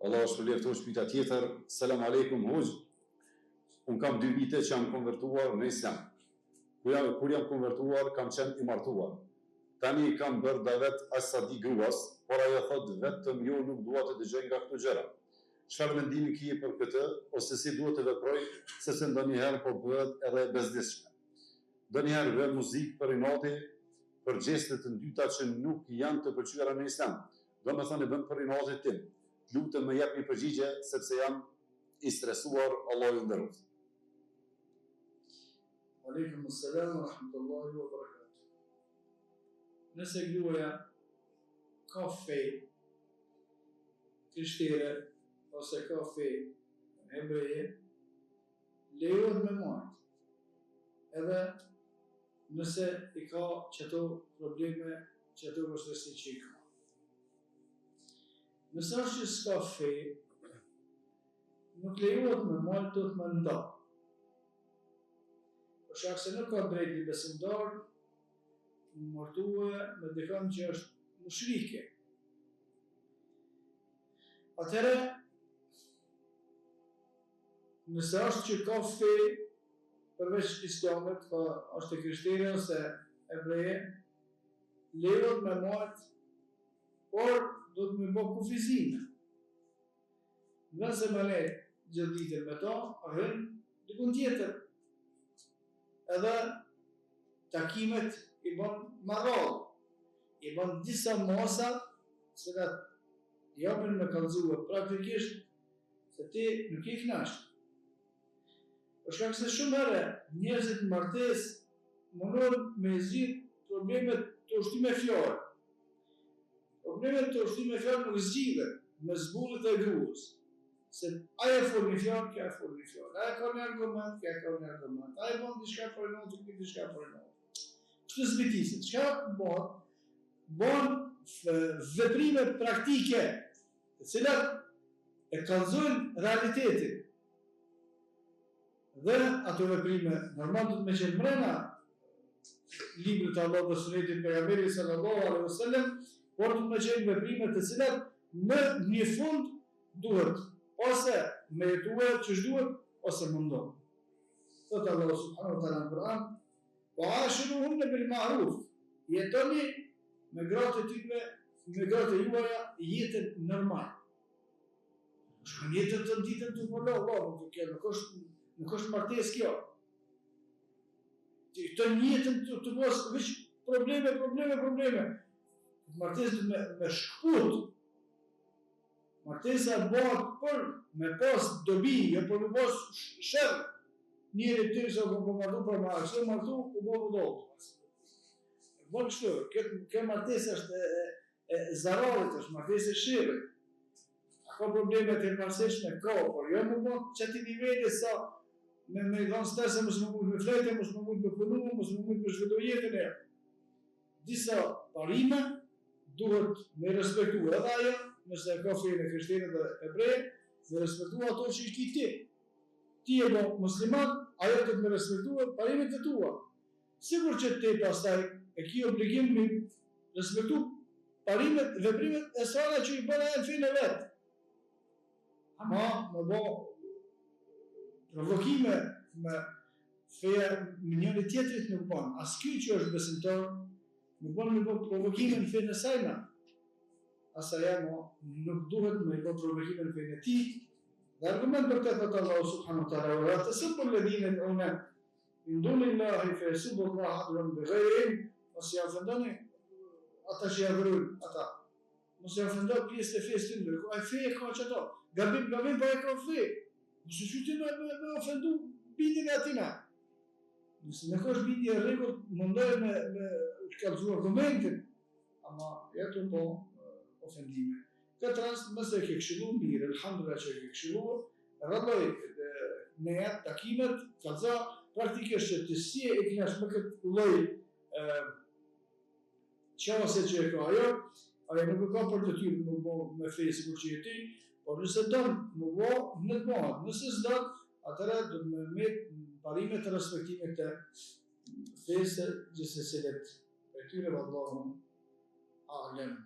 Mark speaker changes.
Speaker 1: Allah është përleftosh pyetja tjetër. Selam aleikum hoxh. Unë kam 2 vite që jam konvertuar në islam. Kur jam konvertuar, kam qenë i martuar. Tani kam bërë davet as sa di gruas, por ajo thot vetëm jo nuk dua të dëgjoj nga këto gjëra. Çfarë mendimi ke për këtë, ose si duhet të veproj, sepse ndonjëherë po bëhet edhe bezdisshme. Ndonjëherë vë muzikë për inati, për gjeste të ndyta që nuk janë të pëlqyera në islam. Domethënë bën për inatin tim. Lutem më jep një përgjigje sepse jam i stresuar, Allahu ju nderoft.
Speaker 2: Aleikum assalam wa rahmatullahi wa barakatuh. Nëse gruaja ka fe krishtere ose ka fe hebreje, lejohet me marrë. Edhe nëse i ka qëto probleme, qëto vështirësi që i ka. Nëse është që s'ka fe, nuk lejohet me marrë, do të më nda. Për shkak se nuk ka drejt i besimtar në martue me dikon që është mushrike. Atëherë, nëse është që ka fe përveç islamit, është e krishtere ose hebreje, lejohet me marrë, por do të më bë kufizime. Nëse më le gjithë ditën me ta, rrin dikun tjetër. Edhe takimet i bën marrall, i bën disa masa, cilat japin me kallëzue praktikisht se ti nuk je i kënaqur. Për shkak se shumë herë njerëzit në martesë mundohen me zgjidh problemet të ushtrime fjalë. Problemet të ushtrime fjalë nuk zgjidhen me zbullet e gruas. Se aja fol një fjalë, kja fol një fjalë. Aja ka një argument, kja ka një argument. Aja bën diçka për notë, kja diçka për notë. Kështu zbitiset. Çka bën? Bën veprime praktike, të cilat e kallëzojnë realitetin. Dhe ato veprime normal do të më qenë mrena librit të Allahut dhe sunetit pejgamberit sallallahu alaihi wasallam, por do të më qenë veprime të cilat në një fund duhet ose me jetuar që duhet, ose mundon. Thotë Allah subhanahu wa ta'ala në Kur'an, wa ashiruhunna bil ma'ruf. Jetoni me gratë e tyre, me gratë e juaja jetën normal. Shkon jetën të ditën të përlo, nuk është martesë kjo. Të jetën të mos veç probleme. Martesë me shkput. Martesa bëhet për me pas dobi, jo për me pas shërë. Njëri të se po martu për marrë, se martu u bëhu dollë. Bënë kështu, kjo martesa është e zararit, është martesa e shërë. Ka probleme të martesshme, por jo më bënë që ati nivelli sa me dhanë stese, mësë më mund me flete, mësë më mund me punu, mësë më mund me shvedo jetën e. Disa parime duhet me respektu edhe aja, nëse ka fejnë e krishterët dhe hebreje, me respektu ato që i ki ti. Ti e do musliman, ajo të me respektu parimet e tua. Sigur që ti pastaj e ki obligim me respektu parimet, veprimet e sana që i bëna e në fejnë e vetë. Ama më bo provokime me feja me njëri tjetrit nuk banë. As ky që është besimtar, nuk banë me bo provokime në fejnë e sajna. Asaja nuk duhet me i bo provokime në fejnë e ti. Dhe argument për këtë të Allahu subhanahu wa ta'ala, wa të sëpër ledhine në une, induni Allahi fe subur rahadrën bëgërin, mos i afendoni ata që i adhërujnë ata. Mos i afendoni pjesë të fejës të ndërë, a i fejë ka që ato, gabim pa e ka fejë. Nëse që ti me ofendu bindin e atina. Nëse në kosh bindin e regull, mundoj me kalëzu argumentin, ama jetu po ofendime. Këtë rast, mëse e ke këshilu mirë, alhamdulillah që e ke këshilu, rëlloj në jetë takimet, kalëza praktikisht që të si e kënash me këtë loj qase që e ka ajo nuk e ka për të tyrë me fejë si kur që e ty, por nëse dëmë më bo, në të mohat. Nëse s'dëmë, atëra do të me metë parimet të respektimit të fejëse gjithse selet. Për tyre vë Allahum, a'lem.